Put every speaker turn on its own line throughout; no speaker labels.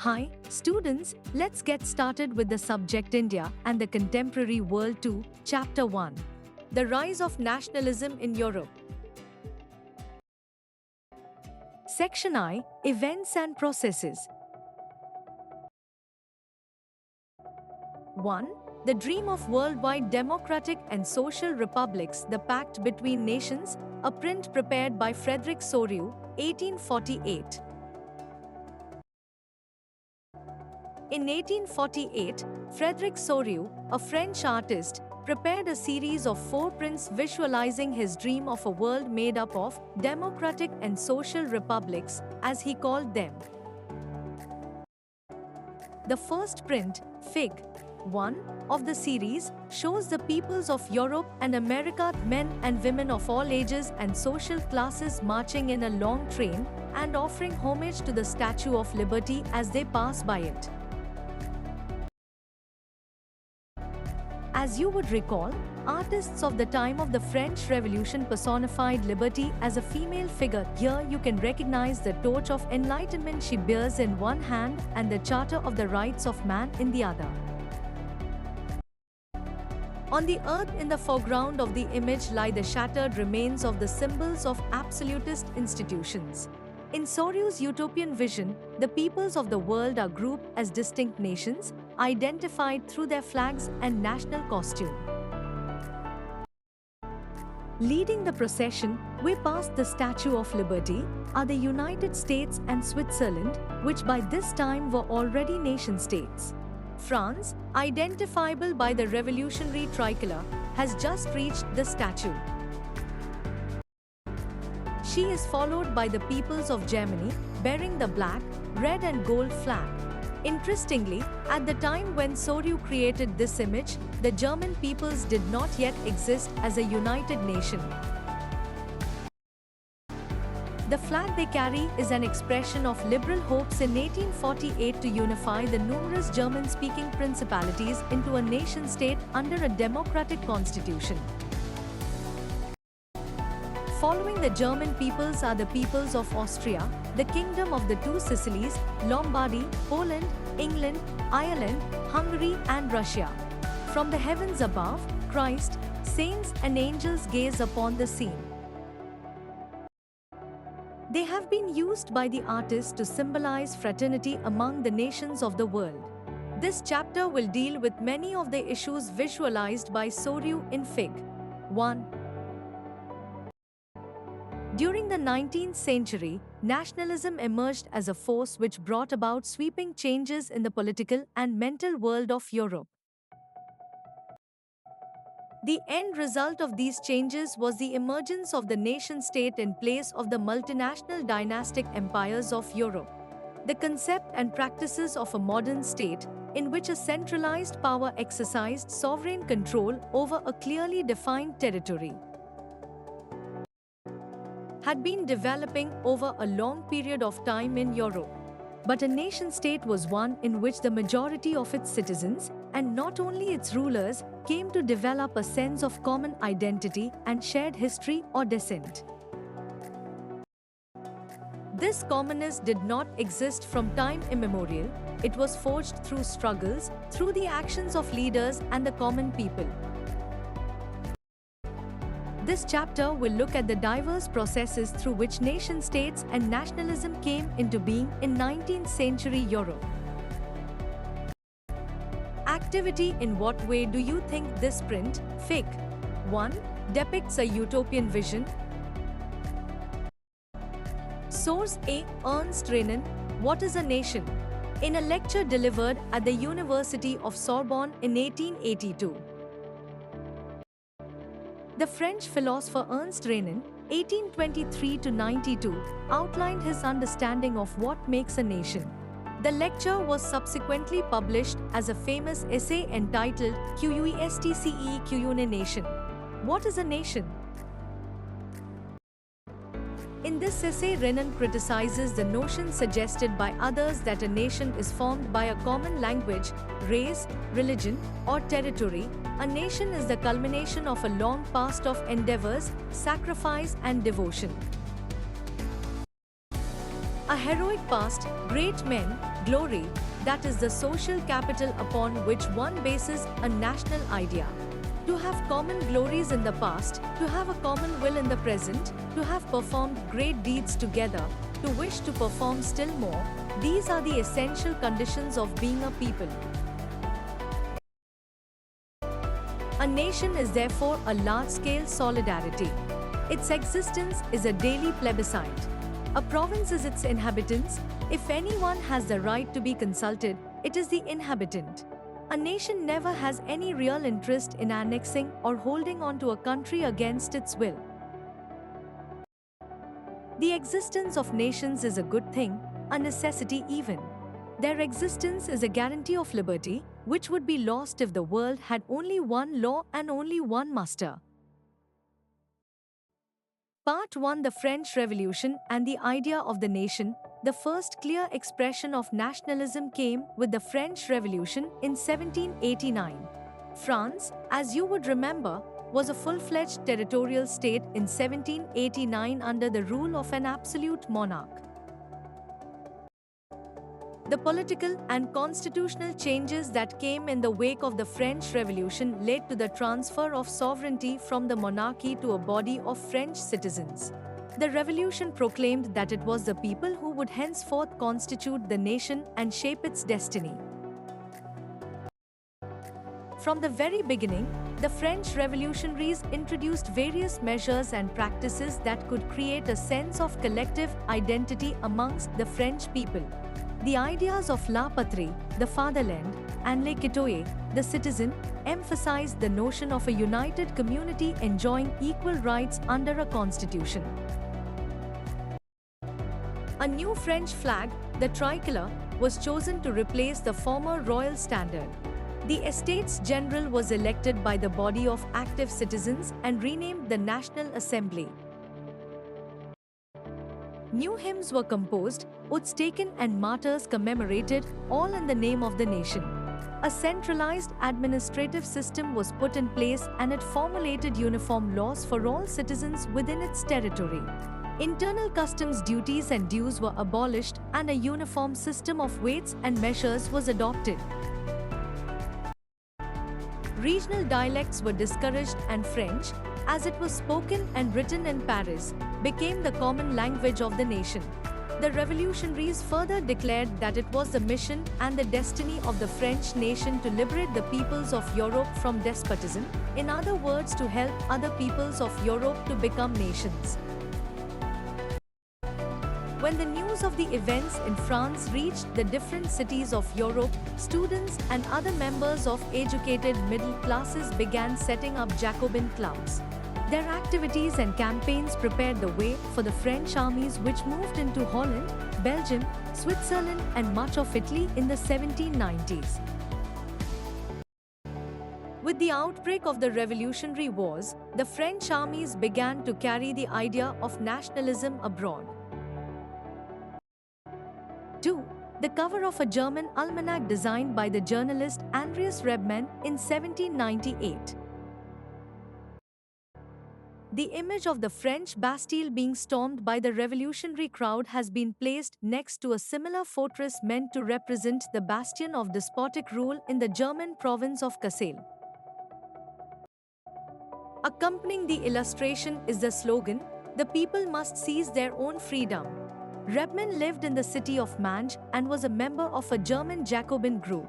Hi, students, let's get started with the subject India and the Contemporary World 2, Chapter 1. The Rise of Nationalism in Europe. Section I, Events and Processes. 1. The Dream of Worldwide Democratic and Social Republics, The Pact Between Nations, a print prepared by Frederick Soriot, 1848. In 1848, Frederick Soriot, a French artist, prepared a series of 4 prints visualizing his dream of a world made up of democratic and social republics, as he called them. The first print, Fig. 1, of the series, shows the peoples of Europe and America, men and women of all ages and social classes marching in a long train and offering homage to the Statue of Liberty as they pass by it. As you would recall, artists of the time of the French Revolution personified liberty as a female figure. Here you can recognize the torch of enlightenment she bears in one hand and the Charter of the Rights of Man in the other. On the earth in the foreground of the image lie the shattered remains of the symbols of absolutist institutions. In Soriot's utopian vision, the peoples of the world are grouped as distinct nations, identified through their flags and national costume. Leading the procession, way past the Statue of Liberty, are the United States and Switzerland, which by this time were already nation-states. France, identifiable by the revolutionary tricolor, has just reached the statue. She is followed by the peoples of Germany, bearing the black, red and gold flag. Interestingly, at the time when Soriot created this image, the German peoples did not yet exist as a united nation. The flag they carry is an expression of liberal hopes in 1848 to unify the numerous German-speaking principalities into a nation-state under a democratic constitution. Following the German peoples are the peoples of Austria, the Kingdom of the Two Sicilies, Lombardy, Poland, England, Ireland, Hungary and Russia. From the heavens above, Christ, saints and angels gaze upon the scene. They have been used by the artist to symbolize fraternity among the nations of the world. This chapter will deal with many of the issues visualized by Soriot in Fig. 1. During the 19th century, nationalism emerged as a force which brought about sweeping changes in the political and mental world of Europe. The end result of these changes was the emergence of the nation-state in place of the multinational dynastic empires of Europe. The concept and practices of a modern state, in which a centralized power exercised sovereign control over a clearly defined territory, had been developing over a long period of time in Europe. But a nation-state was one in which the majority of its citizens, and not only its rulers, came to develop a sense of common identity and shared history or descent. This commonness did not exist from time immemorial. It was forged through struggles, through the actions of leaders and the common people. This chapter will look at the diverse processes through which nation-states and nationalism came into being in 19th century Europe. Activity. In what way do you think this print, Fig. 1, depicts a utopian vision? Source A. Ernst Renan, What is a Nation? In a lecture delivered at the University of Sorbonne in 1882. The French philosopher Ernst Renan, 1823–92, outlined his understanding of what makes a nation. The lecture was subsequently published as a famous essay entitled Qu'est-ce qu'une nation? What is a nation? In this essay, Renan criticizes the notion suggested by others that a nation is formed by a common language, race, religion, or territory. A nation is the culmination of a long past of endeavors, sacrifice, and devotion. A heroic past, great men, glory, that is the social capital upon which one bases a national idea. To have common glories in the past, to have a common will in the present, to have performed great deeds together, to wish to perform still more, these are the essential conditions of being a people. A nation is therefore a large-scale solidarity. Its existence is a daily plebiscite. A province is its inhabitants. If anyone has the right to be consulted, it is the inhabitant. A nation never has any real interest in annexing or holding on to a country against its will. The existence of nations is a good thing, a necessity even. Their existence is a guarantee of liberty, which would be lost if the world had only one law and only one master. Part 1: The French Revolution and the idea of the nation. The first clear expression of nationalism came with the French Revolution in 1789. France, as you would remember, was a full-fledged territorial state in 1789 under the rule of an absolute monarch. The political and constitutional changes that came in the wake of the French Revolution led to the transfer of sovereignty from the monarchy to a body of French citizens. The revolution proclaimed that it was the people who would henceforth constitute the nation and shape its destiny. From the very beginning, the French revolutionaries introduced various measures and practices that could create a sense of collective identity amongst the French people. The ideas of la patrie, the fatherland, and le citoyen, the citizen, emphasized the notion of a united community enjoying equal rights under a constitution. A new French flag, the tricolor, was chosen to replace the former royal standard. The Estates General was elected by the body of active citizens and renamed the National Assembly. New hymns were composed, oaths taken and martyrs commemorated, all in the name of the nation. A centralized administrative system was put in place and it formulated uniform laws for all citizens within its territory. Internal customs duties and dues were abolished and a uniform system of weights and measures was adopted. Regional dialects were discouraged and French, as it was spoken and written in Paris, became the common language of the nation. The revolutionaries further declared that it was the mission and the destiny of the French nation to liberate the peoples of Europe from despotism, in other words to help other peoples of Europe to become nations. When the news of the events in France reached the different cities of Europe, students and other members of educated middle classes began setting up Jacobin clubs. Their activities and campaigns prepared the way for the French armies which moved into Holland, Belgium, Switzerland and much of Italy in the 1790s. With the outbreak of the Revolutionary Wars, the French armies began to carry the idea of nationalism abroad. 2. The cover of a German almanac designed by the journalist Andreas Rebmann in 1798. The image of the French Bastille being stormed by the revolutionary crowd has been placed next to a similar fortress meant to represent the bastion of despotic rule in the German province of Kassel. Accompanying the illustration is the slogan, "The people must seize their own freedom." Rebmann lived in the city of Mange and was a member of a German Jacobin group.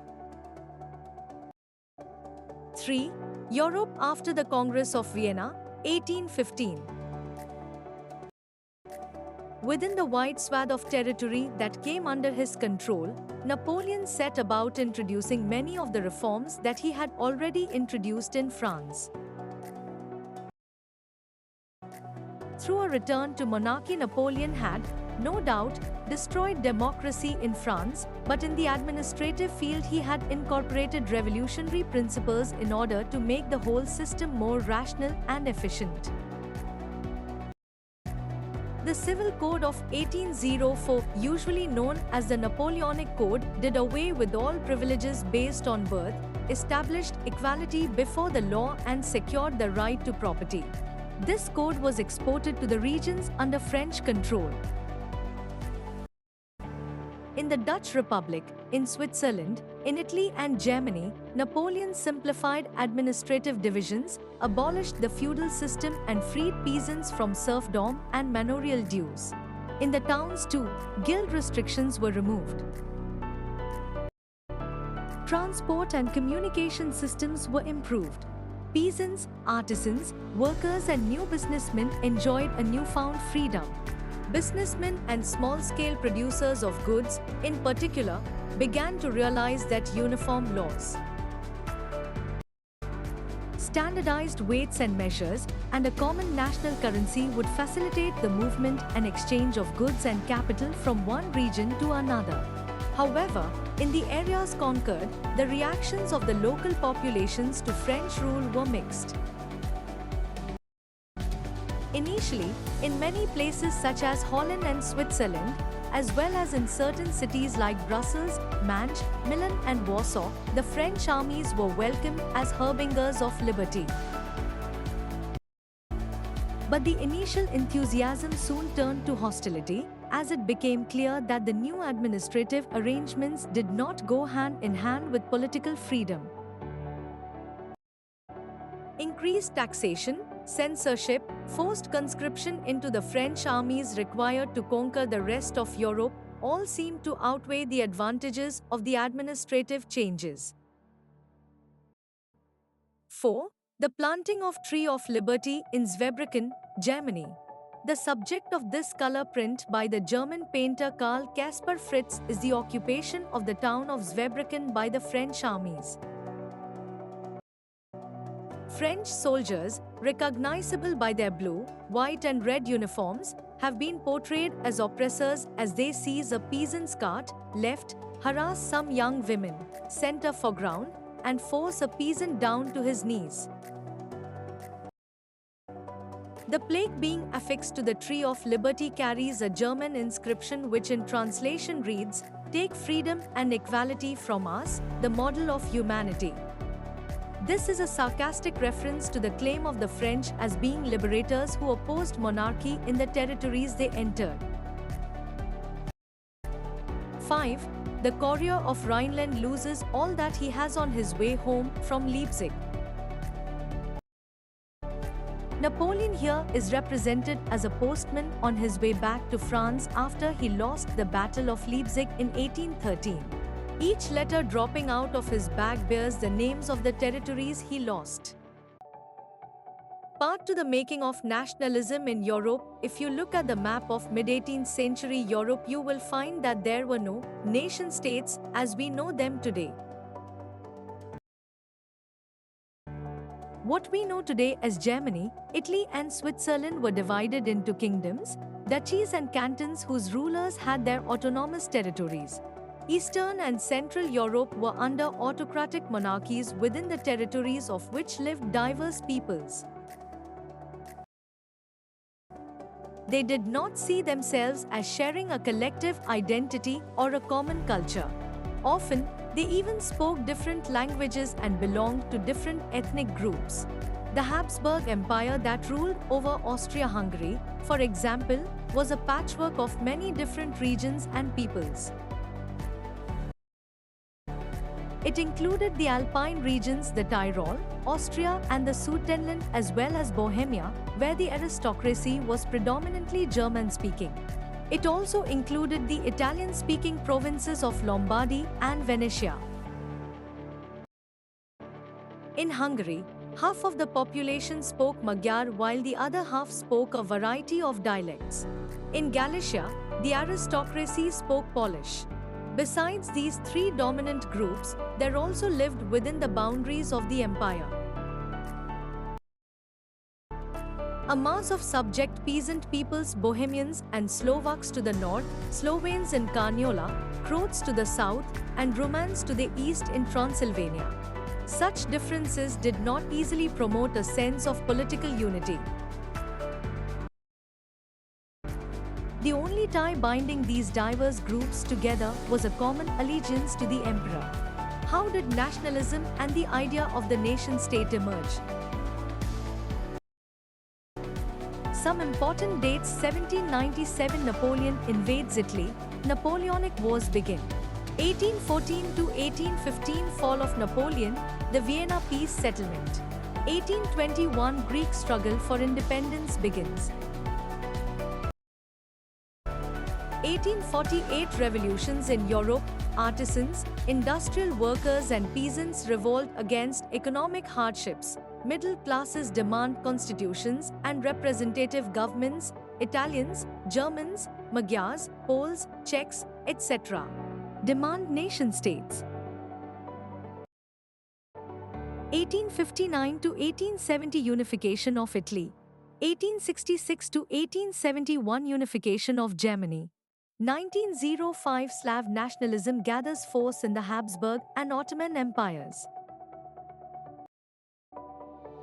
3. Europe after the Congress of Vienna, 1815. Within the wide swath of territory that came under his control, Napoleon set about introducing many of the reforms that he had already introduced in France. Through a return to monarchy, Napoleon had, no doubt, destroyed democracy in France, but in the administrative field he had incorporated revolutionary principles in order to make the whole system more rational and efficient. The Civil Code of 1804, usually known as the Napoleonic Code, did away with all privileges based on birth, established equality before the law and secured the right to property. This code was exported to the regions under French control. In the Dutch Republic, in Switzerland, in Italy and Germany, Napoleon simplified administrative divisions, abolished the feudal system and freed peasants from serfdom and manorial dues. In the towns too, guild restrictions were removed. Transport and communication systems were improved. Peasants, artisans, workers and new businessmen enjoyed a newfound freedom. Businessmen and small-scale producers of goods, in particular, began to realize that uniform laws, standardized weights and measures, and a common national currency would facilitate the movement and exchange of goods and capital from one region to another. However, in the areas conquered, the reactions of the local populations to French rule were mixed. Initially, in many places such as Holland and Switzerland, as well as in certain cities like Brussels, Manche, Milan and Warsaw, the French armies were welcomed as harbingers of liberty. But the initial enthusiasm soon turned to hostility, as it became clear that the new administrative arrangements did not go hand in hand with political freedom. Increased taxation, censorship, forced conscription into the French armies required to conquer the rest of Europe all seemed to outweigh the advantages of the administrative changes. 4. The planting of Tree of Liberty in Zweibrücken, Germany. The subject of this color print by the German painter Karl Caspar Fritz is the occupation of the town of Zweibrücken by the French armies. French soldiers, recognizable by their blue, white and red uniforms, have been portrayed as oppressors as they seize a peasant's cart, left, harass some young women, center foreground, and force a peasant down to his knees. The plaque being affixed to the Tree of Liberty carries a German inscription which in translation reads, "Take freedom and equality from us, the model of humanity." This is a sarcastic reference to the claim of the French as being liberators who opposed monarchy in the territories they entered. 5. The courier of Rhineland loses all that he has on his way home from Leipzig. Napoleon here is represented as a postman on his way back to France after he lost the Battle of Leipzig in 1813. Each letter dropping out of his bag bears the names of the territories he lost. Part to the making of nationalism in Europe. If you look at the map of mid-18th century Europe, you will find that there were no nation-states as we know them today. What we know today as Germany, Italy and Switzerland were divided into kingdoms, duchies and cantons whose rulers had their autonomous territories. Eastern and Central Europe were under autocratic monarchies within the territories of which lived diverse peoples. They did not see themselves as sharing a collective identity or a common culture. Often, they even spoke different languages and belonged to different ethnic groups. The Habsburg Empire that ruled over Austria-Hungary, for example, was a patchwork of many different regions and peoples. It included the Alpine regions, the Tyrol, Austria and the Sudetenland, as well as Bohemia, where the aristocracy was predominantly German-speaking. It also included the Italian-speaking provinces of Lombardy and Venetia. In Hungary, half of the population spoke Magyar while the other half spoke a variety of dialects. In Galicia, the aristocracy spoke Polish. Besides these three dominant groups, there also lived within the boundaries of the empire a mass of subject peasant peoples, Bohemians and Slovaks to the north, Slovenes in Carniola, Croats to the south, and Romans to the east in Transylvania. Such differences did not easily promote a sense of political unity. The only tie binding these diverse groups together was a common allegiance to the emperor. How did nationalism and the idea of the nation-state emerge? Some important dates: 1797 Napoleon invades Italy, Napoleonic Wars begin. 1814 to 1815 Fall of Napoleon, the Vienna Peace Settlement. 1821 Greek struggle for independence begins. 1848 revolutions in Europe, artisans, industrial workers and peasants revolt against economic hardships, middle classes demand constitutions and representative governments, Italians, Germans, Magyars, Poles, Czechs, etc. demand nation-states. 1859 to 1870 Unification of Italy. 1866 to 1871 Unification of Germany. 1905 Slav nationalism gathers force in the Habsburg and Ottoman empires.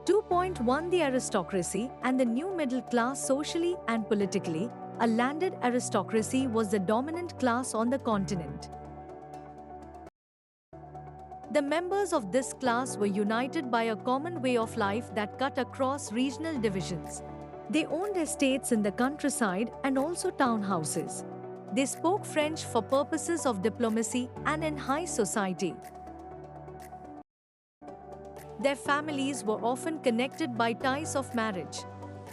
2.1 The aristocracy and the new middle class. Socially and politically, a landed aristocracy was the dominant class on the continent. The members of this class were united by a common way of life that cut across regional divisions. They owned estates in the countryside and also townhouses. They spoke French for purposes of diplomacy and in high society. Their families were often connected by ties of marriage.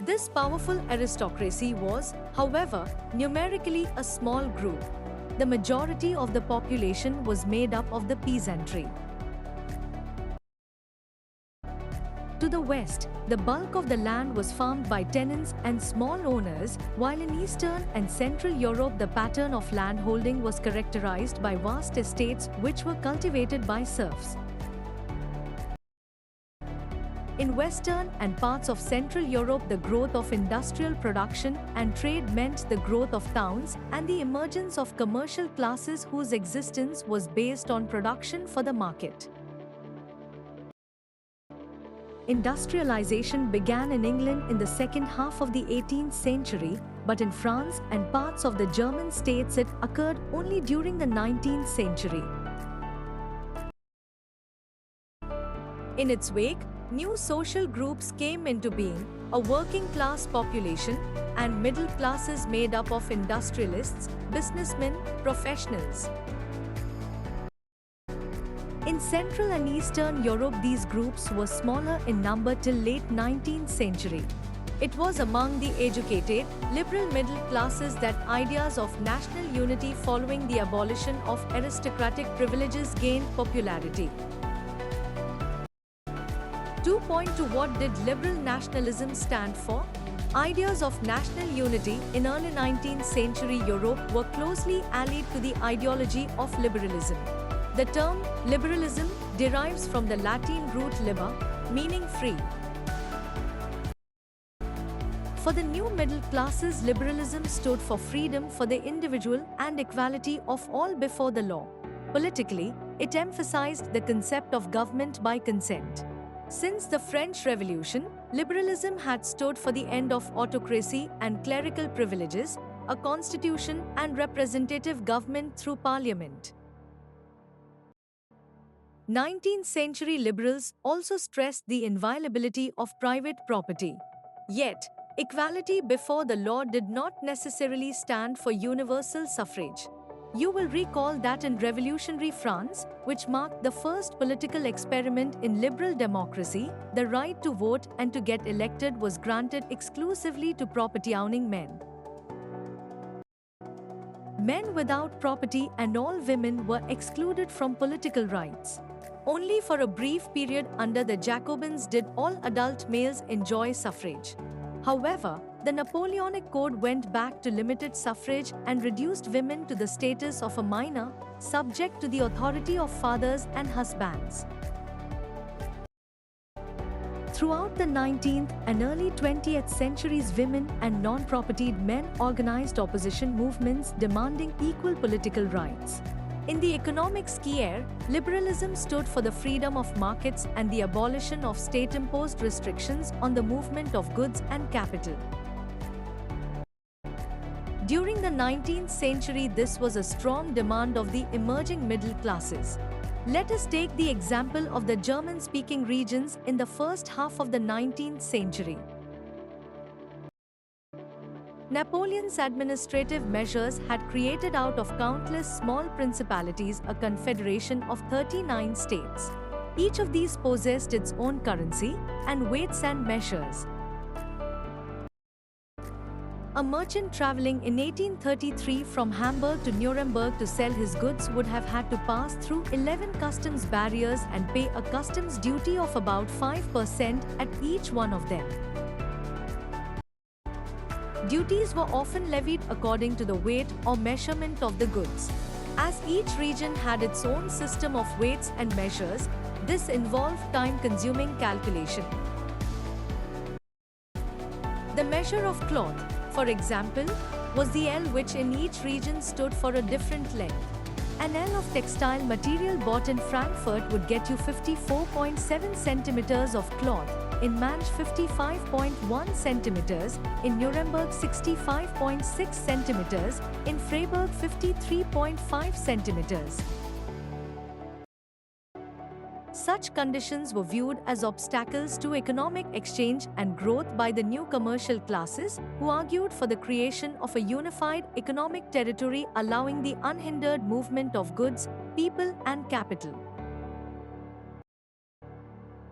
This powerful aristocracy was, however, numerically a small group. The majority of the population was made up of the peasantry. To the west, the bulk of the land was farmed by tenants and small owners, while in Eastern and Central Europe the pattern of landholding was characterized by vast estates which were cultivated by serfs. In Western and parts of Central Europe, the growth of industrial production and trade meant the growth of towns and the emergence of commercial classes whose existence was based on production for the market. Industrialization began in England in the second half of the 18th century, but in France and parts of the German states it occurred only during the 19th century. In its wake, new social groups came into being, a working class population, and middle classes made up of industrialists, businessmen, professionals. In Central and Eastern Europe, these groups were smaller in number till late 19th century. It was among the educated, liberal middle classes that ideas of national unity following the abolition of aristocratic privileges gained popularity. 2.2 What did liberal nationalism stand for? Ideas of national unity in early 19th century Europe were closely allied to the ideology of liberalism. The term liberalism derives from the Latin root liber, meaning free. For the new middle classes, liberalism stood for freedom for the individual and equality of all before the law. Politically, it emphasized the concept of government by consent. Since the French Revolution, liberalism had stood for the end of autocracy and clerical privileges, a constitution and representative government through parliament. 19th century liberals also stressed the inviolability of private property. Yet, equality before the law did not necessarily stand for universal suffrage. You will recall that in revolutionary France, which marked the first political experiment in liberal democracy, the right to vote and to get elected was granted exclusively to property-owning men. Men without property and all women were excluded from political rights. Only for a brief period under the Jacobins did all adult males enjoy suffrage. However, the Napoleonic Code went back to limited suffrage and reduced women to the status of a minor, subject to the authority of fathers and husbands. Throughout the 19th and early 20th centuries, women and non-propertied men organized opposition movements demanding equal political rights. In the economic sphere, liberalism stood for the freedom of markets and the abolition of state-imposed restrictions on the movement of goods and capital. During the 19th century, this was a strong demand of the emerging middle classes. Let us take the example of the German-speaking regions in the first half of the 19th century. Napoleon's administrative measures had created out of countless small principalities a confederation of 39 states. Each of these possessed its own currency and weights and measures. A merchant traveling in 1833 from Hamburg to Nuremberg to sell his goods would have had to pass through 11 customs barriers and pay a customs duty of about 5% at each one of them. Duties were often levied according to the weight or measurement of the goods. As each region had its own system of weights and measures, this involved time-consuming calculation. The measure of cloth, for example, was the ell, which in each region stood for a different length. An ell of textile material bought in Frankfurt would get you 54.7 centimeters of cloth, in Manch 55.1 centimeters, in Nuremberg 65.6 centimeters, in Freiburg 53.5 centimeters. Such conditions were viewed as obstacles to economic exchange and growth by the new commercial classes, who argued for the creation of a unified economic territory allowing the unhindered movement of goods, people, and capital.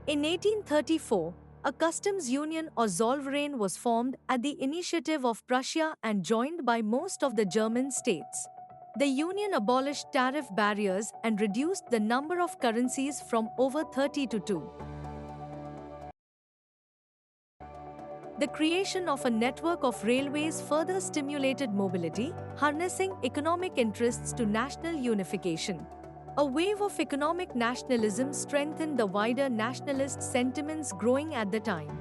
In 1834, a customs union or Zollverein was formed at the initiative of Prussia and joined by most of the German states. The union abolished tariff barriers and reduced the number of currencies from over 30 to 2. The creation of a network of railways further stimulated mobility, harnessing economic interests to national unification. A wave of economic nationalism strengthened the wider nationalist sentiments growing at the time.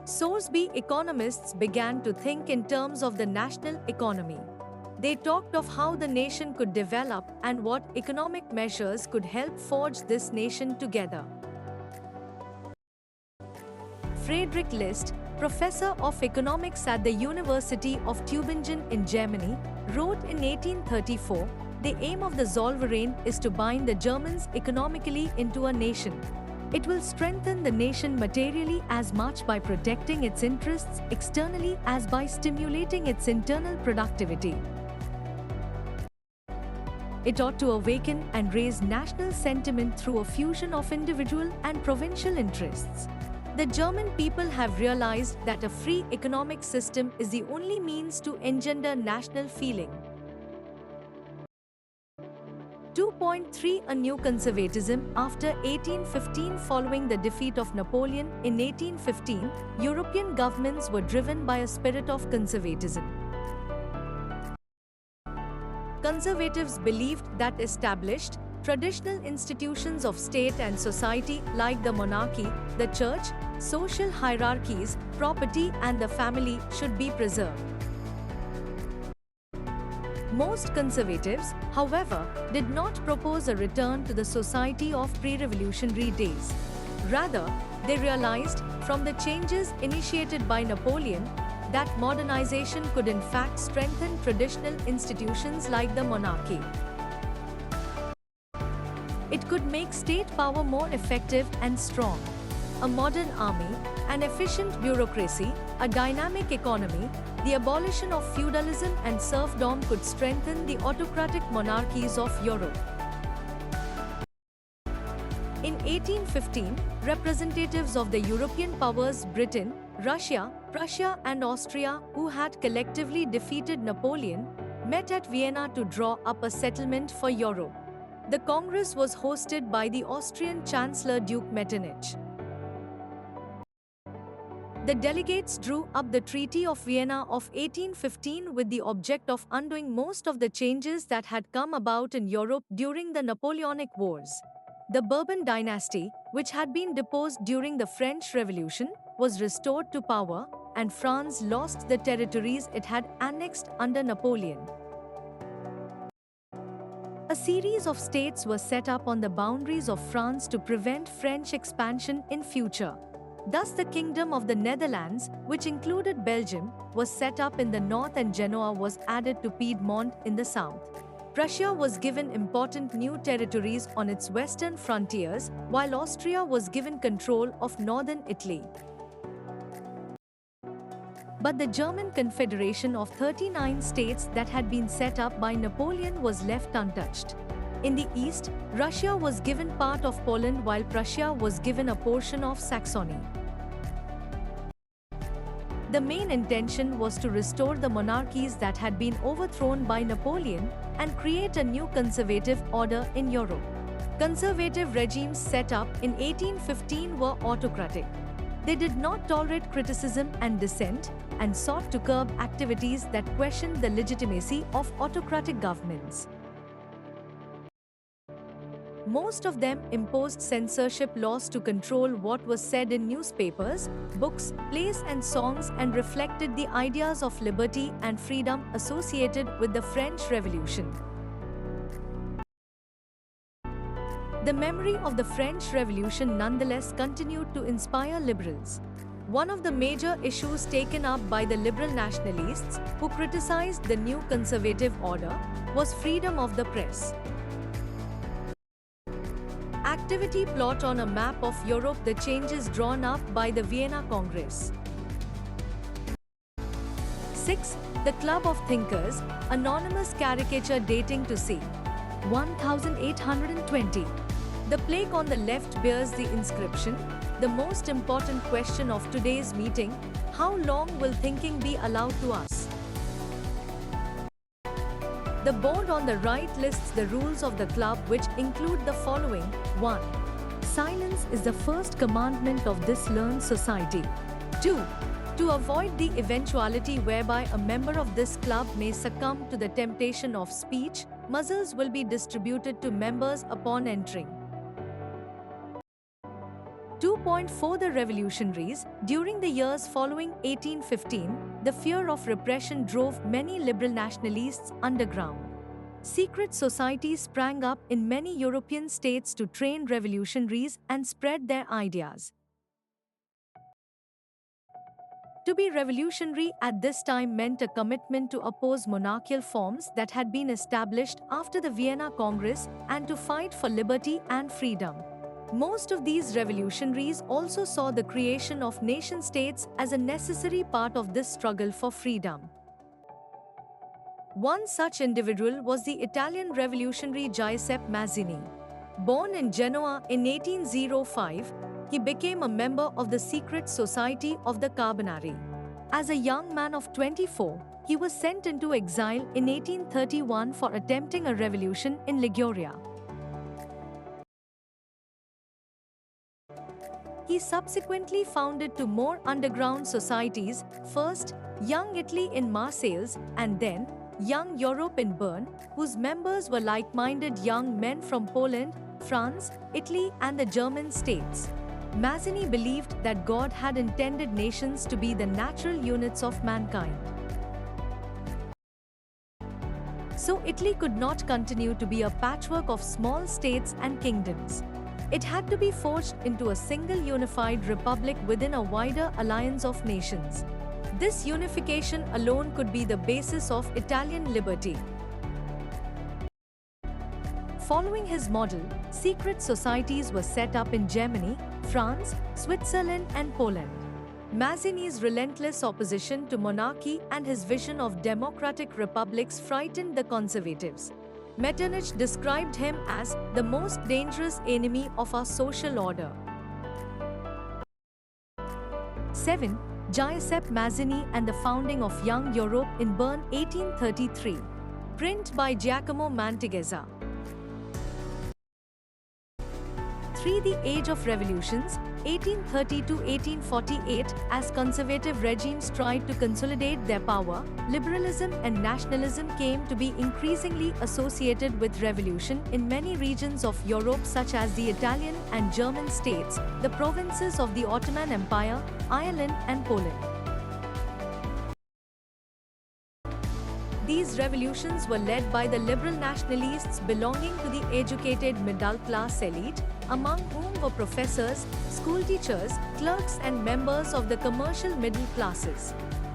Sorsby economists began to think in terms of the national economy. They talked of how the nation could develop and what economic measures could help forge this nation together. Friedrich List, professor of economics at the University of Tübingen in Germany, wrote in 1834, "The aim of the Zollverein is to bind the Germans economically into a nation. It will strengthen the nation materially as much by protecting its interests externally as by stimulating its internal productivity. It ought to awaken and raise national sentiment through a fusion of individual and provincial interests. The German people have realized that a free economic system is the only means to engender national feeling." 2.3 A new conservatism. After 1815, following the defeat of Napoleon in 1815, European governments were driven by a spirit of conservatism. Conservatives believed that established, traditional institutions of state and society like the monarchy, the church, social hierarchies, property and the family should be preserved. Most conservatives, however, did not propose a return to the society of pre-revolutionary days. Rather, they realized, from the changes initiated by Napoleon, that modernization could in fact strengthen traditional institutions like the monarchy. It could make state power more effective and strong. A modern army, an efficient bureaucracy, a dynamic economy, the abolition of feudalism and serfdom could strengthen the autocratic monarchies of Europe. In 1815, representatives of the European powers Britain, Russia, Prussia and Austria, who had collectively defeated Napoleon, met at Vienna to draw up a settlement for Europe. The Congress was hosted by the Austrian Chancellor Duke Metternich. The delegates drew up the Treaty of Vienna of 1815 with the object of undoing most of the changes that had come about in Europe during the Napoleonic Wars. The Bourbon dynasty, which had been deposed during the French Revolution, was restored to power, and France lost the territories it had annexed under Napoleon. A series of states were set up on the boundaries of France to prevent French expansion in future. Thus the Kingdom of the Netherlands, which included Belgium, was set up in the north and Genoa was added to Piedmont in the south. Prussia was given important new territories on its western frontiers, while Austria was given control of northern Italy. But the German Confederation of 39 states that had been set up by Napoleon was left untouched. In the east, Russia was given part of Poland while Prussia was given a portion of Saxony. The main intention was to restore the monarchies that had been overthrown by Napoleon and create a new conservative order in Europe. Conservative regimes set up in 1815 were autocratic. They did not tolerate criticism and dissent and sought to curb activities that questioned the legitimacy of autocratic governments. Most of them imposed censorship laws to control what was said in newspapers, books, plays and songs and reflected the ideas of liberty and freedom associated with the French Revolution. The memory of the French Revolution nonetheless continued to inspire liberals. One of the major issues taken up by the liberal nationalists, who criticized the new conservative order, was freedom of the press. Activity plot on a map of Europe. The changes drawn up by the Vienna Congress. 6. The Club of Thinkers, anonymous caricature dating to c. 1820. The plaque on the left bears the inscription, "The most important question of today's meeting, how long will thinking be allowed to us?" The board on the right lists the rules of the club, which include the following. 1. Silence is the first commandment of this learned society. 2. To avoid the eventuality whereby a member of this club may succumb to the temptation of speech, muzzles will be distributed to members upon entering. 2.4 The revolutionaries. During the years following 1815, the fear of repression drove many liberal nationalists underground. Secret societies sprang up in many European states to train revolutionaries and spread their ideas. To be revolutionary at this time meant a commitment to oppose monarchical forms that had been established after the Vienna Congress and to fight for liberty and freedom. Most of these revolutionaries also saw the creation of nation-states as a necessary part of this struggle for freedom. One such individual was the Italian revolutionary Giuseppe Mazzini. Born in Genoa in 1805, he became a member of the secret society of the Carbonari. As a young man of 24, he was sent into exile in 1831 for attempting a revolution in Liguria. He subsequently founded two more underground societies, first Young Italy in Marseilles and then Young Europe in Bern, whose members were like-minded young men from Poland, France, Italy and the German states. Mazzini believed that God had intended nations to be the natural units of mankind. So Italy could not continue to be a patchwork of small states and kingdoms. It had to be forged into a single unified republic within a wider alliance of nations. This unification alone could be the basis of Italian liberty. Following his model, secret societies were set up in Germany, France, Switzerland and Poland. Mazzini's relentless opposition to monarchy and his vision of democratic republics frightened the conservatives. Metternich described him as the most dangerous enemy of our social order. 7. Giuseppe Mazzini and the founding of Young Europe in Bern 1833. Print by Giacomo Mantegazza. 3. The Age of Revolutions, 1830 to 1848. As conservative regimes tried to consolidate their power, liberalism and nationalism came to be increasingly associated with revolution in many regions of Europe, such as the Italian and German states, the provinces of the Ottoman Empire, Ireland and Poland. These revolutions were led by the liberal nationalists belonging to the educated middle-class elite, among whom were professors, schoolteachers, clerks and members of the commercial middle classes.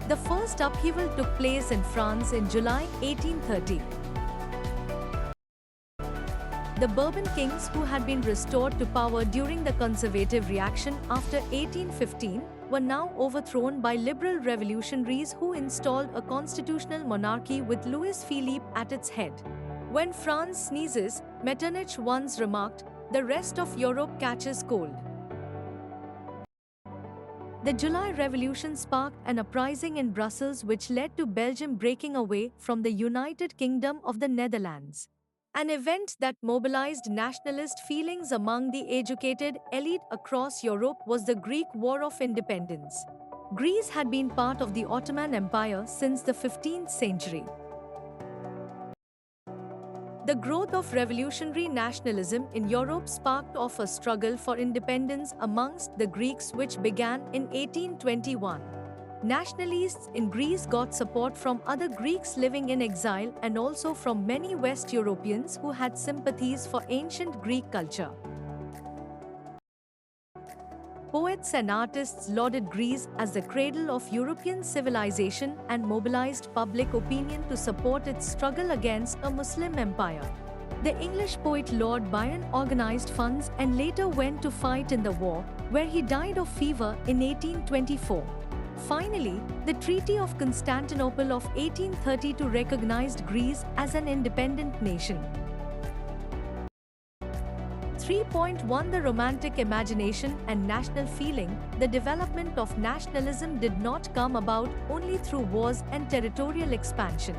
The first upheaval took place in France in July 1830. The Bourbon kings, who had been restored to power during the conservative reaction after 1815, were now overthrown by liberal revolutionaries who installed a constitutional monarchy with Louis Philippe at its head. When France sneezes, Metternich once remarked, the rest of Europe catches cold. The July Revolution sparked an uprising in Brussels which led to Belgium breaking away from the United Kingdom of the Netherlands. An event that mobilized nationalist feelings among the educated elite across Europe was the Greek War of Independence. Greece had been part of the Ottoman Empire since the 15th century. The growth of revolutionary nationalism in Europe sparked off a struggle for independence amongst the Greeks which began in 1821. Nationalists in Greece got support from other Greeks living in exile and also from many West Europeans who had sympathies for ancient Greek culture. Poets and artists lauded Greece as the cradle of European civilization and mobilized public opinion to support its struggle against a Muslim empire. The English poet Lord Byron organized funds and later went to fight in the war, where he died of fever in 1824. Finally, the Treaty of Constantinople of 1832 recognized Greece as an independent nation. 3.1 The Romantic imagination and national feeling. The development of nationalism did not come about only through wars and territorial expansion.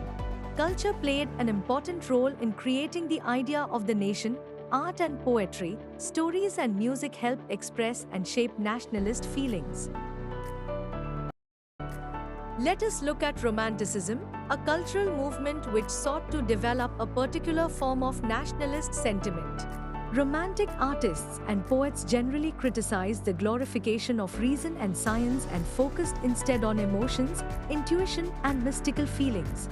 Culture played an important role in creating the idea of the nation. Art and poetry, stories and music helped express and shape nationalist feelings. Let us look at Romanticism, a cultural movement which sought to develop a particular form of nationalist sentiment. Romantic artists and poets generally criticized the glorification of reason and science and focused instead on emotions, intuition, and mystical feelings.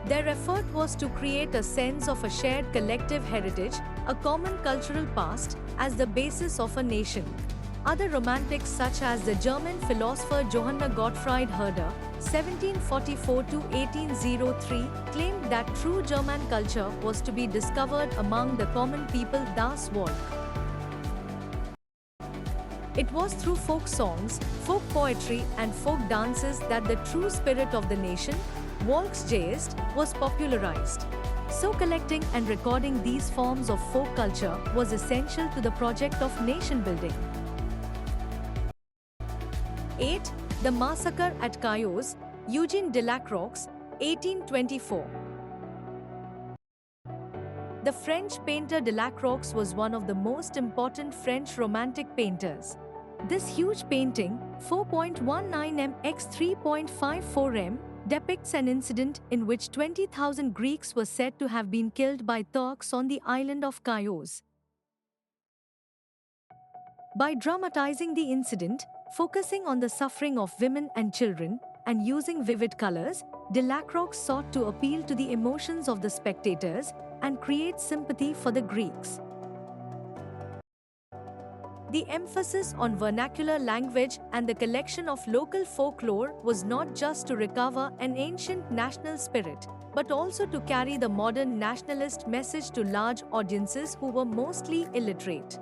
Their effort was to create a sense of a shared collective heritage, a common cultural past, as the basis of a nation. Other romantics such as the German philosopher Johann Gottfried Herder (1744–1803) claimed that true German culture was to be discovered among the common people, das Volk. It was through folk songs, folk poetry, and folk dances that the true spirit of the nation, Volksgeist, was popularized. So collecting and recording these forms of folk culture was essential to the project of nation building. 8. The Massacre at Cailloux, Eugene Delacroix, 1824. The French painter Delacroix was one of the most important French Romantic painters. This huge painting, 4.19 m x 3.54 m, depicts an incident in which 20,000 Greeks were said to have been killed by Turks on the island of Cailloux. By dramatizing the incident, focusing on the suffering of women and children, and using vivid colors, Delacroix sought to appeal to the emotions of the spectators and create sympathy for the Greeks. The emphasis on vernacular language and the collection of local folklore was not just to recover an ancient national spirit, but also to carry the modern nationalist message to large audiences who were mostly illiterate.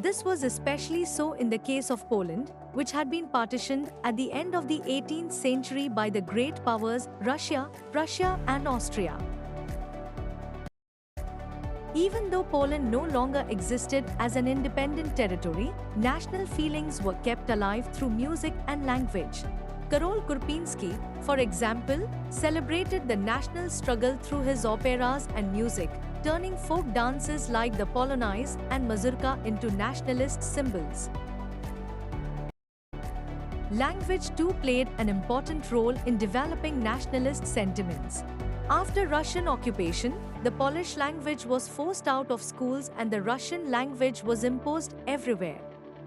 This was especially so in the case of Poland, which had been partitioned at the end of the 18th century by the great powers Russia, Prussia, and Austria. Even though Poland no longer existed as an independent territory, national feelings were kept alive through music and language. Karol Kurpinski, for example, celebrated the national struggle through his operas and music, turning folk dances like the Polonaise and Mazurka into nationalist symbols. Language too played an important role in developing nationalist sentiments. After Russian occupation, the Polish language was forced out of schools and the Russian language was imposed everywhere.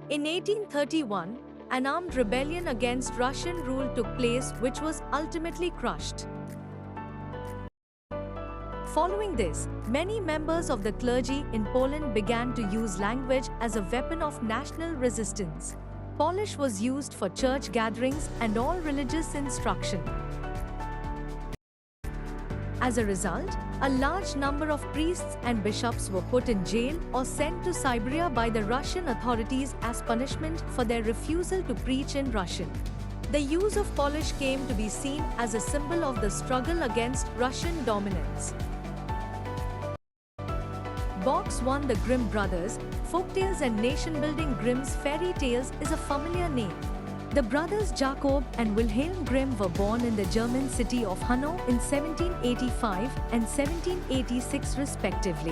In 1831, an armed rebellion against Russian rule took place which was ultimately crushed. Following this, many members of the clergy in Poland began to use language as a weapon of national resistance. Polish was used for church gatherings and all religious instruction. As a result, A large number of priests and bishops were put in jail or sent to Siberia by the Russian authorities as punishment for their refusal to preach in Russian. The use of Polish came to be seen as a symbol of the struggle against Russian dominance. Box 1. The Grimm brothers, Folktales and Nation-Building. Grimm's fairy tales is a familiar name. The brothers Jakob and Wilhelm Grimm were born in the German city of Hanau in 1785 and 1786 respectively.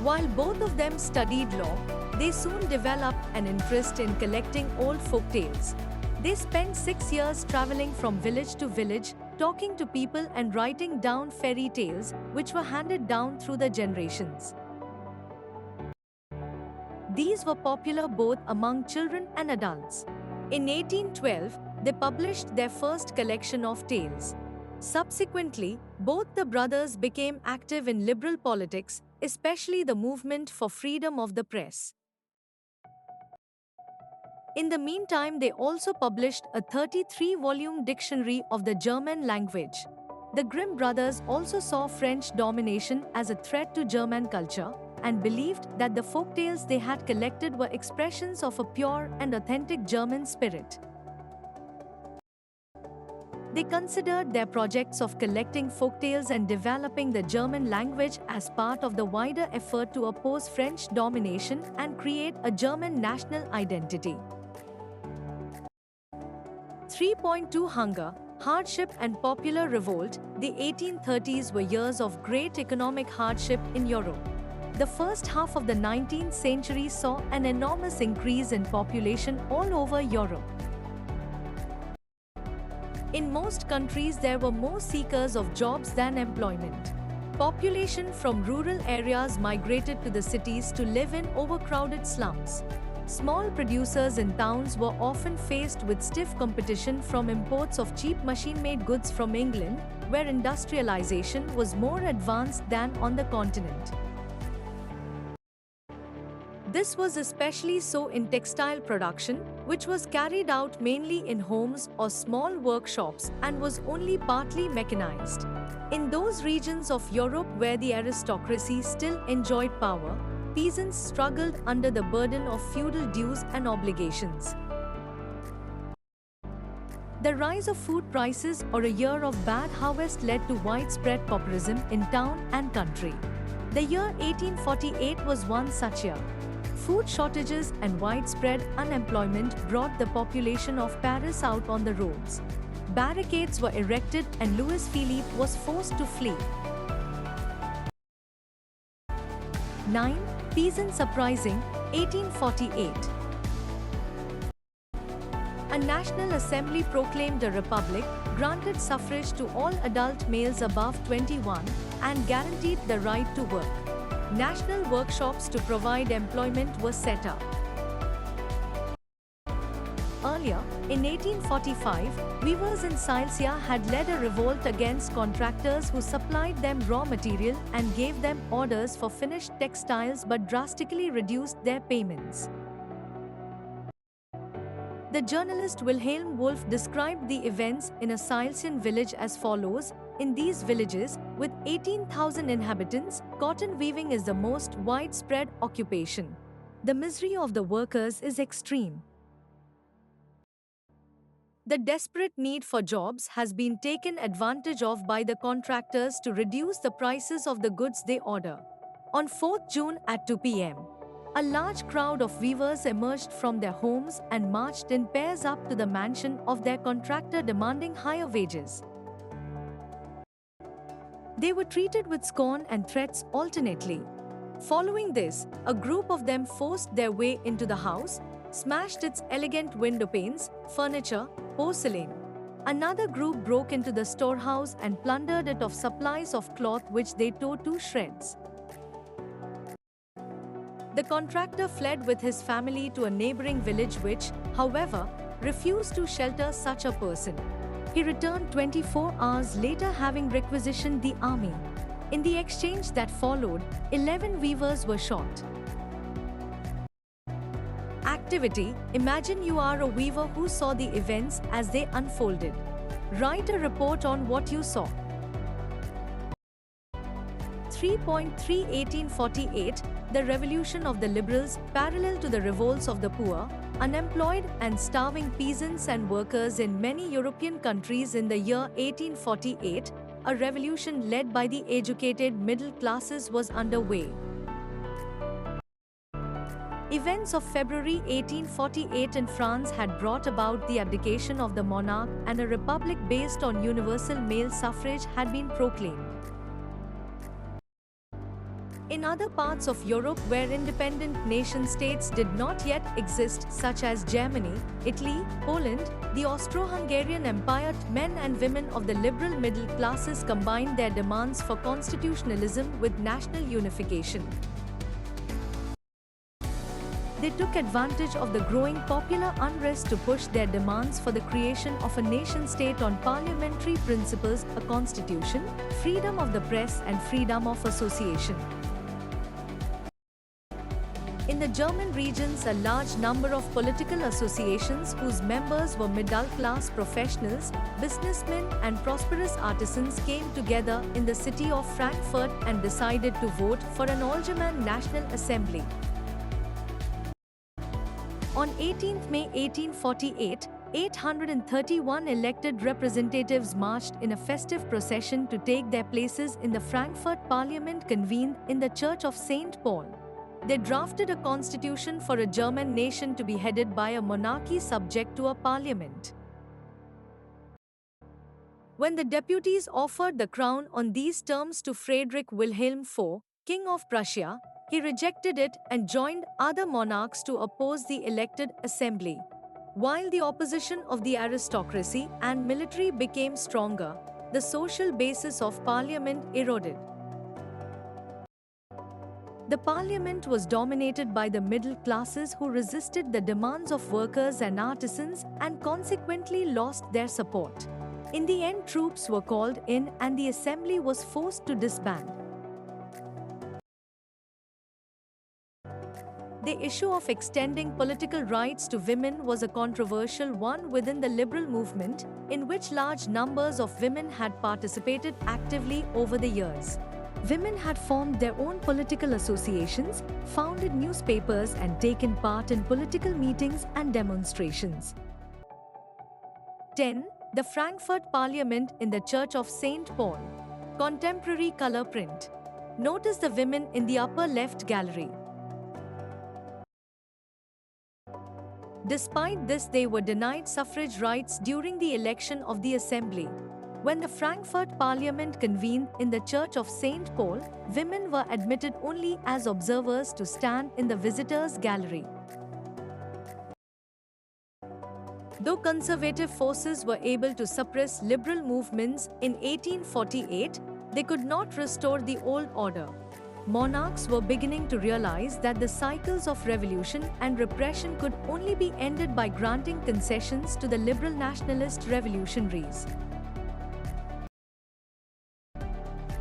While both of them studied law, they soon developed an interest in collecting old folk tales. They spent 6 years traveling from village to village, talking to people and writing down fairy tales, which were handed down through the generations. These were popular both among children and adults. In 1812, they published their first collection of tales. Subsequently, both the brothers became active in liberal politics, especially the movement for freedom of the press. In the meantime, they also published a 33-volume dictionary of the German language. The Grimm brothers also saw French domination as a threat to German culture and believed that the folktales they had collected were expressions of a pure and authentic German spirit. They considered their projects of collecting folktales and developing the German language as part of the wider effort to oppose French domination and create a German national identity. 3.2 Hunger, hardship and popular revolt. The 1830s were years of great economic hardship in Europe. The first half of the 19th century saw an enormous increase in population all over Europe. In most countries, there were more seekers of jobs than employment. Population from rural areas migrated to the cities to live in overcrowded slums. Small producers in towns were often faced with stiff competition from imports of cheap machine-made goods from England, where industrialization was more advanced than on the continent. This was especially so in textile production, which was carried out mainly in homes or small workshops and was only partly mechanized. In those regions of Europe where the aristocracy still enjoyed power, peasants struggled under the burden of feudal dues and obligations. The rise of food prices or a year of bad harvest led to widespread pauperism in town and country. The year 1848 was one such year. Food shortages and widespread unemployment brought the population of Paris out on the roads. Barricades were erected and Louis Philippe was forced to flee. 9. Peasants Uprising, 1848. A National Assembly proclaimed a republic, granted suffrage to all adult males above 21, and guaranteed the right to work. National workshops to provide employment were set up. Earlier, in 1845, weavers in Silesia had led a revolt against contractors who supplied them raw material and gave them orders for finished textiles but drastically reduced their payments. The journalist Wilhelm Wolff described the events in a Silesian village as follows: in these villages, with 18,000 inhabitants, cotton weaving is the most widespread occupation. The misery of the workers is extreme. The desperate need for jobs has been taken advantage of by the contractors to reduce the prices of the goods they order. On 4th June at 2 p.m., a large crowd of weavers emerged from their homes and marched in pairs up to the mansion of their contractor demanding higher wages. They were treated with scorn and threats alternately. Following this, a group of them forced their way into the house, smashed its elegant window panes, furniture, porcelain. Another group broke into the storehouse and plundered it of supplies of cloth which they tore to shreds. The contractor fled with his family to a neighboring village which, however, refused to shelter such a person. He returned 24 hours later having requisitioned the army. In the exchange that followed, 11 weavers were shot. Activity: imagine you are a weaver who saw the events as they unfolded. Write a report on what you saw. 3.3 1848, the revolution of the liberals, parallel to the revolts of the poor, unemployed and starving peasants and workers in many European countries in the year 1848, a revolution led by the educated middle classes was underway. Events of February 1848 in France had brought about the abdication of the monarch, and a republic based on universal male suffrage had been proclaimed. In other parts of Europe where independent nation-states did not yet exist, such as Germany, Italy, Poland, the Austro-Hungarian Empire, men and women of the liberal middle classes combined their demands for constitutionalism with national unification. They took advantage of the growing popular unrest to push their demands for the creation of a nation-state on parliamentary principles, a constitution, freedom of the press and freedom of association. In the German regions, a large number of political associations whose members were middle-class professionals, businessmen and prosperous artisans came together in the city of Frankfurt and decided to vote for an Allgemeine National Assembly. On 18 May 1848, 831 elected representatives marched in a festive procession to take their places in the Frankfurt Parliament convened in the Church of St. Paul. They drafted a constitution for a German nation to be headed by a monarchy subject to a parliament. When the deputies offered the crown on these terms to Friedrich Wilhelm IV, King of Prussia, he rejected it and joined other monarchs to oppose the elected assembly. While the opposition of the aristocracy and military became stronger, the social basis of parliament eroded. The parliament was dominated by the middle classes who resisted the demands of workers and artisans and consequently lost their support. In the end, troops were called in and the assembly was forced to disband. The issue of extending political rights to women was a controversial one within the liberal movement, in which large numbers of women had participated actively over the years. Women had formed their own political associations, founded newspapers and taken part in political meetings and demonstrations. 10. The Frankfurt Parliament in the Church of St. Paul. Contemporary color print. Notice the women in the upper left gallery. Despite this, they were denied suffrage rights during the election of the assembly. When the Frankfurt Parliament convened in the Church of St. Paul, women were admitted only as observers to stand in the visitors' gallery. Though conservative forces were able to suppress liberal movements in 1848, they could not restore the old order. Monarchs were beginning to realize that the cycles of revolution and repression could only be ended by granting concessions to the liberal nationalist revolutionaries.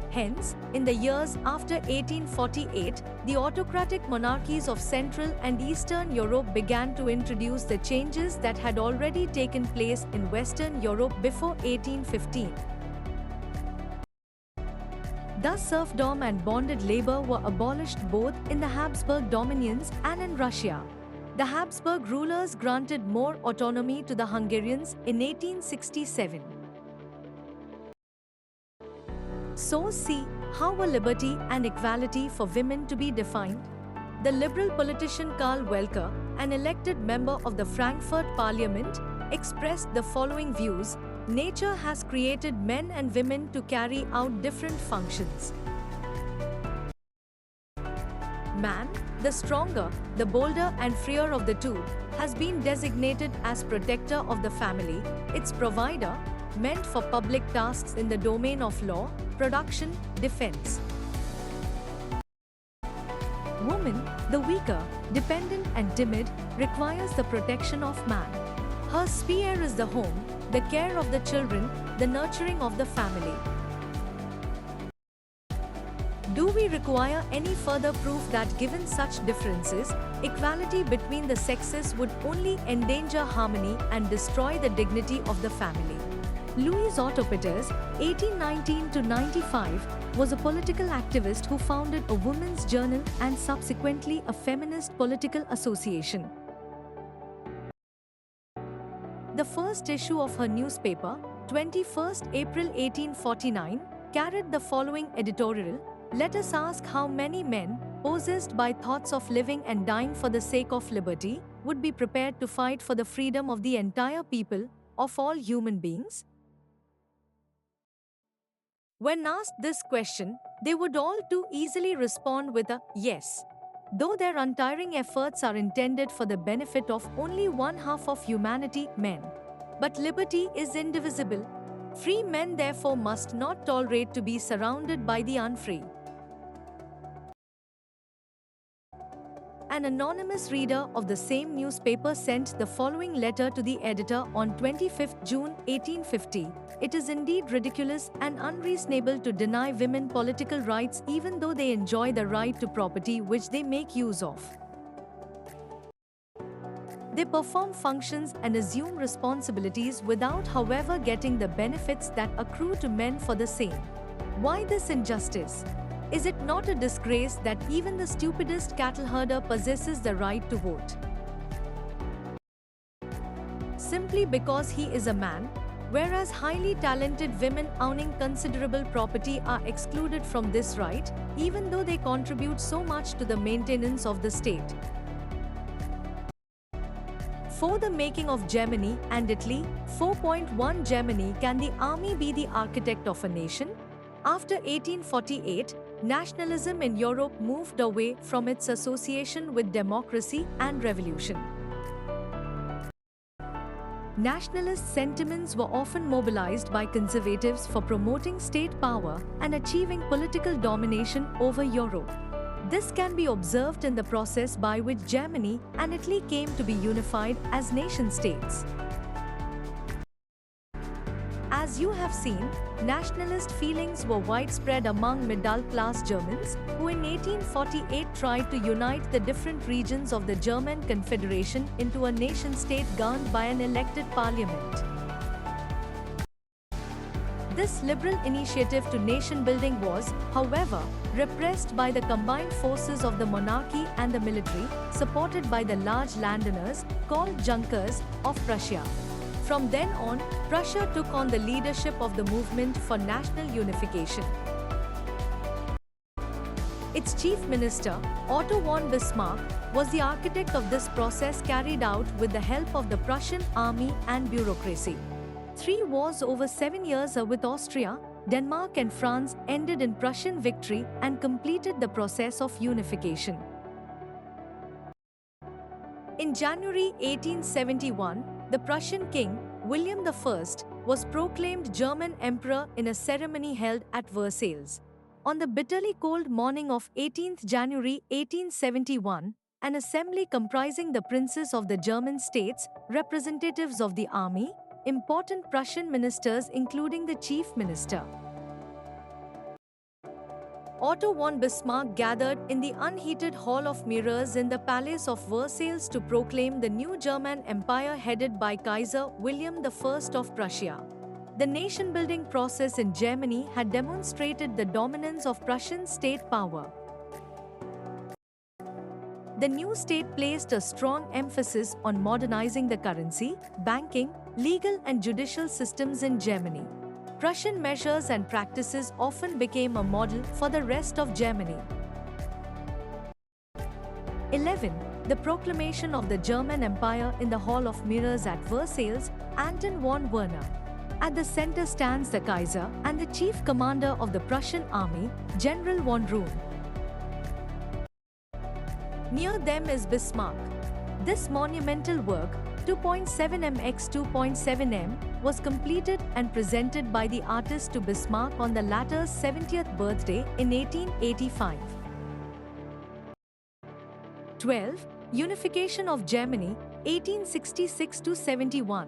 Hence, in the years after 1848, the autocratic monarchies of Central and Eastern Europe began to introduce the changes that had already taken place in Western Europe before 1815. Thus, serfdom and bonded labor were abolished both in the Habsburg dominions and in Russia. The Habsburg rulers granted more autonomy to the Hungarians in 1867. So see how were liberty and equality for women to be defined? The liberal politician Karl Welcker, an elected member of the Frankfurt Parliament, expressed the following views: nature has created men and women to carry out different functions. Man, the stronger, the bolder and freer of the two, has been designated as protector of the family, its provider, meant for public tasks in the domain of law, production, defense. Woman, the weaker, dependent and timid, requires the protection of man. Her sphere is the home, the care of the children, the nurturing of the family. Do we require any further proof that given such differences, equality between the sexes would only endanger harmony and destroy the dignity of the family? Louis Otto Peters, 1819 to 95, was a political activist who founded a women's journal and subsequently a feminist political association. The first issue of her newspaper, 21st April 1849, carried the following editorial: "Let us ask how many men, possessed by thoughts of living and dying for the sake of liberty, would be prepared to fight for the freedom of the entire people, of all human beings?" When asked this question, they would all too easily respond with a yes. Though their untiring efforts are intended for the benefit of only one half of humanity, men. But liberty is indivisible. Free men therefore must not tolerate to be surrounded by the unfree. An anonymous reader of the same newspaper sent the following letter to the editor on 25 June 1850. "It is indeed ridiculous and unreasonable to deny women political rights even though they enjoy the right to property which they make use of. They perform functions and assume responsibilities without, however, getting the benefits that accrue to men for the same. Why this injustice? Is it not a disgrace that even the stupidest cattle herder possesses the right to vote? Simply because he is a man, whereas highly talented women owning considerable property are excluded from this right, even though they contribute so much to the maintenance of the state. For the making of Germany and Italy, 4.1 Germany, can the army be the architect of a nation? After 1848, nationalism in Europe moved away from its association with democracy and revolution. Nationalist sentiments were often mobilized by conservatives for promoting state power and achieving political domination over Europe. This can be observed in the process by which Germany and Italy came to be unified as nation-states. As you have seen, nationalist feelings were widespread among middle-class Germans, who in 1848 tried to unite the different regions of the German Confederation into a nation-state governed by an elected parliament. This liberal initiative to nation-building was, however, repressed by the combined forces of the monarchy and the military, supported by the large landowners, called Junkers, of Prussia. From then on, Prussia took on the leadership of the movement for national unification. Its chief minister, Otto von Bismarck, was the architect of this process carried out with the help of the Prussian army and bureaucracy. 3 wars over 7 years with Austria, Denmark and France ended in Prussian victory and completed the process of unification. In January 1871, the Prussian king, William I, was proclaimed German emperor in a ceremony held at Versailles. On the bitterly cold morning of 18th January 1871, an assembly comprising the princes of the German states, representatives of the army, important Prussian ministers including the chief minister, Otto von Bismarck, gathered in the unheated Hall of Mirrors in the Palace of Versailles to proclaim the new German Empire headed by Kaiser William I of Prussia. The nation-building process in Germany had demonstrated the dominance of Prussian state power. The new state placed a strong emphasis on modernizing the currency, banking, legal and judicial systems in Germany. Prussian measures and practices often became a model for the rest of Germany. 11. The proclamation of the German Empire in the Hall of Mirrors at Versailles, Anton von Werner. At the center stands the Kaiser and the chief commander of the Prussian army, General von Roon. Near them is Bismarck. This monumental work, 2.7 m x 2.7 m, was completed and presented by the artist to Bismarck on the latter's 70th birthday in 1885. 12. Unification of Germany, 1866–71.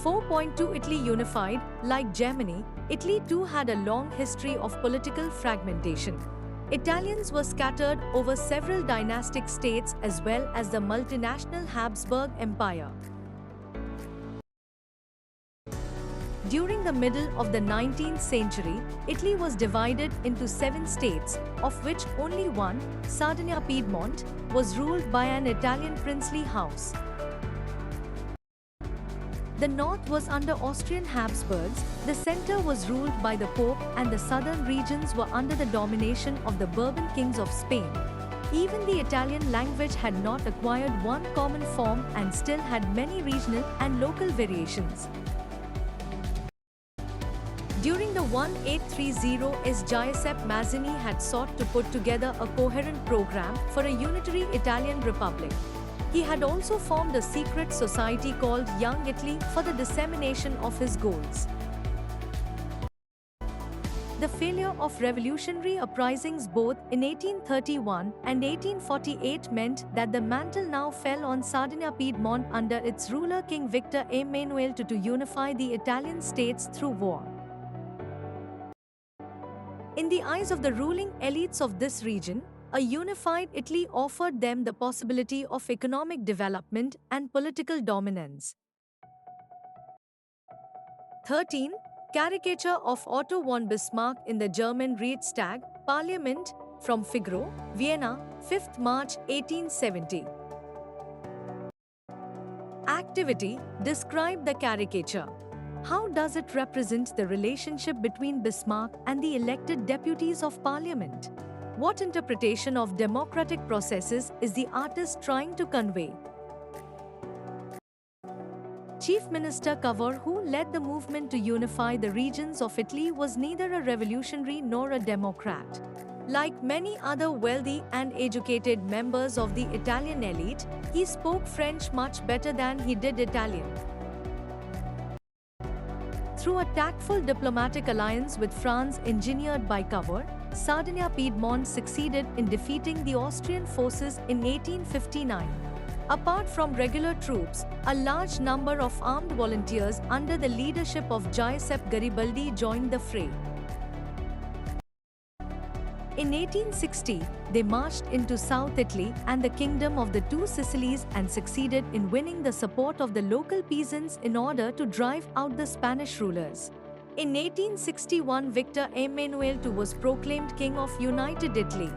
4.2 Italy unified. Like Germany, Italy too had a long history of political fragmentation. Italians were scattered over several dynastic states as well as the multinational Habsburg Empire. During the middle of the 19th century, Italy was divided into 7 states, of which only one, Sardinia-Piedmont, was ruled by an Italian princely house. The north was under Austrian Habsburgs, the center was ruled by the Pope, and the southern regions were under the domination of the Bourbon kings of Spain. Even the Italian language had not acquired one common form and still had many regional and local variations. During the 1830s, Giuseppe Mazzini had sought to put together a coherent program for a unitary Italian republic. He had also formed a secret society called Young Italy for the dissemination of his goals. The failure of revolutionary uprisings both in 1831 and 1848 meant that the mantle now fell on Sardinia-Piedmont under its ruler King Victor Emmanuel to unify the Italian states through war. In the eyes of the ruling elites of this region, a unified Italy offered them the possibility of economic development and political dominance. 13. Caricature of Otto von Bismarck in the German Reichstag, Parliament, from Figaro, Vienna, 5th March 1870. Activity. Describe the caricature. How does it represent the relationship between Bismarck and the elected deputies of Parliament? What interpretation of democratic processes is the artist trying to convey? Chief Minister Cavour, who led the movement to unify the regions of Italy, was neither a revolutionary nor a democrat. Like many other wealthy and educated members of the Italian elite, he spoke French much better than he did Italian. Through a tactful diplomatic alliance with France engineered by Cavour, Sardinia-Piedmont succeeded in defeating the Austrian forces in 1859. Apart from regular troops, a large number of armed volunteers under the leadership of Giuseppe Garibaldi joined the fray. In 1860, they marched into South Italy and the Kingdom of the Two Sicilies and succeeded in winning the support of the local peasants in order to drive out the Spanish rulers. In 1861, Victor Emmanuel II was proclaimed King of United Italy.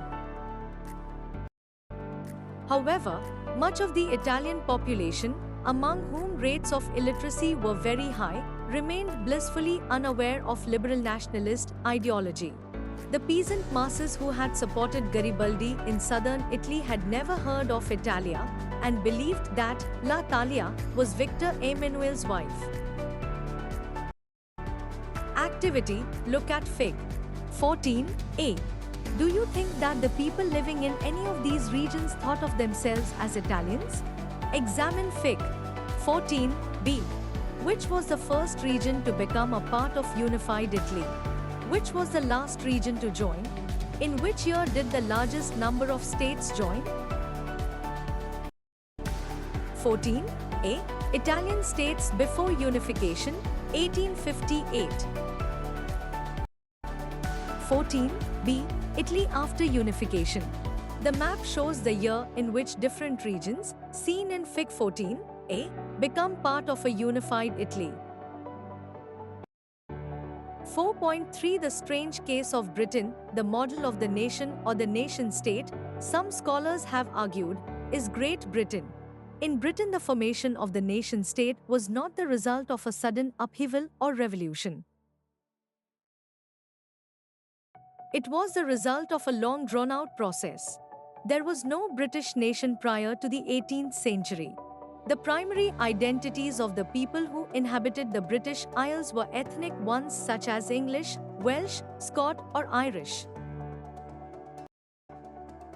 However, much of the Italian population, among whom rates of illiteracy were very high, remained blissfully unaware of liberal nationalist ideology. The peasant masses who had supported Garibaldi in southern Italy had never heard of Italia and believed that La Talia was Victor Emmanuel's wife. Activity. Look at Fig. 14a. Do you think that the people living in any of these regions thought of themselves as Italians? Examine Fig. 14b. Which was the first region to become a part of unified Italy? Which was the last region to join? In which year did the largest number of states join? 14a. Italian states before unification, 1858. 14b. Italy after unification. The map shows the year in which different regions, seen in Fig 14a, become part of a unified Italy. 4.3 The strange case of Britain, the model of the nation or the nation-state, some scholars have argued, is Great Britain. In Britain, the formation of the nation-state was not the result of a sudden upheaval or revolution. It was the result of a long drawn-out process. There was no British nation prior to the 18th century. The primary identities of the people who inhabited the British Isles were ethnic ones such as English, Welsh, Scot, or Irish.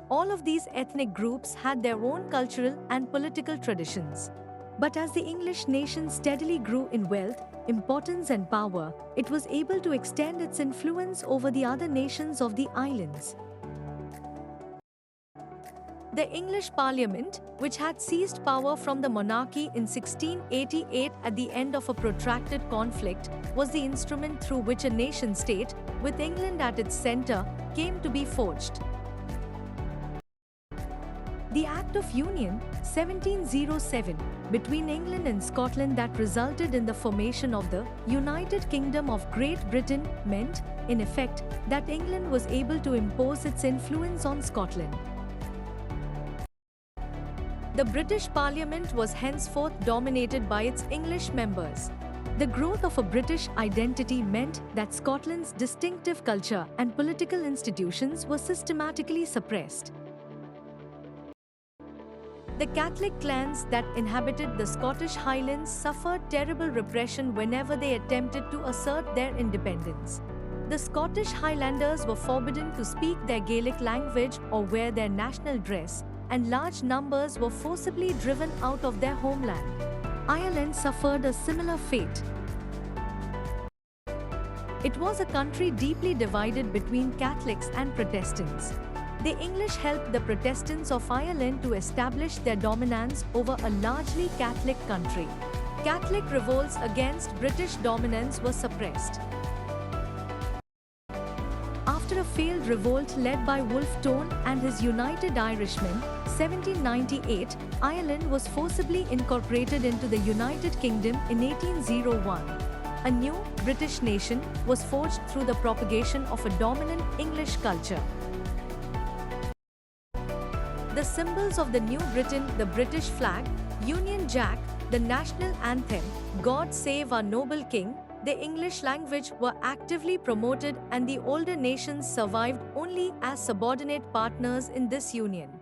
All of these ethnic groups had their own cultural and political traditions. But as the English nation steadily grew in wealth, importance and power, it was able to extend its influence over the other nations of the islands. The English Parliament, which had seized power from the monarchy in 1688 at the end of a protracted conflict, was the instrument through which a nation-state, with England at its center, came to be forged. The Act of Union, 1707, between England and Scotland that resulted in the formation of the United Kingdom of Great Britain meant, in effect, that England was able to impose its influence on Scotland. The British Parliament was henceforth dominated by its English members. The growth of a British identity meant that Scotland's distinctive culture and political institutions were systematically suppressed. The Catholic clans that inhabited the Scottish Highlands suffered terrible repression whenever they attempted to assert their independence. The Scottish Highlanders were forbidden to speak their Gaelic language or wear their national dress, and large numbers were forcibly driven out of their homeland. Ireland suffered a similar fate. It was a country deeply divided between Catholics and Protestants. The English helped the Protestants of Ireland to establish their dominance over a largely Catholic country. Catholic revolts against British dominance were suppressed. After a failed revolt led by Wolfe Tone and his United Irishmen, 1798, Ireland was forcibly incorporated into the United Kingdom in 1801. A new British nation was forged through the propagation of a dominant English culture. The symbols of the New Britain, the British flag, Union Jack, the national anthem, God Save Our Noble King, the English language were actively promoted, and the older nations survived only as subordinate partners in this union.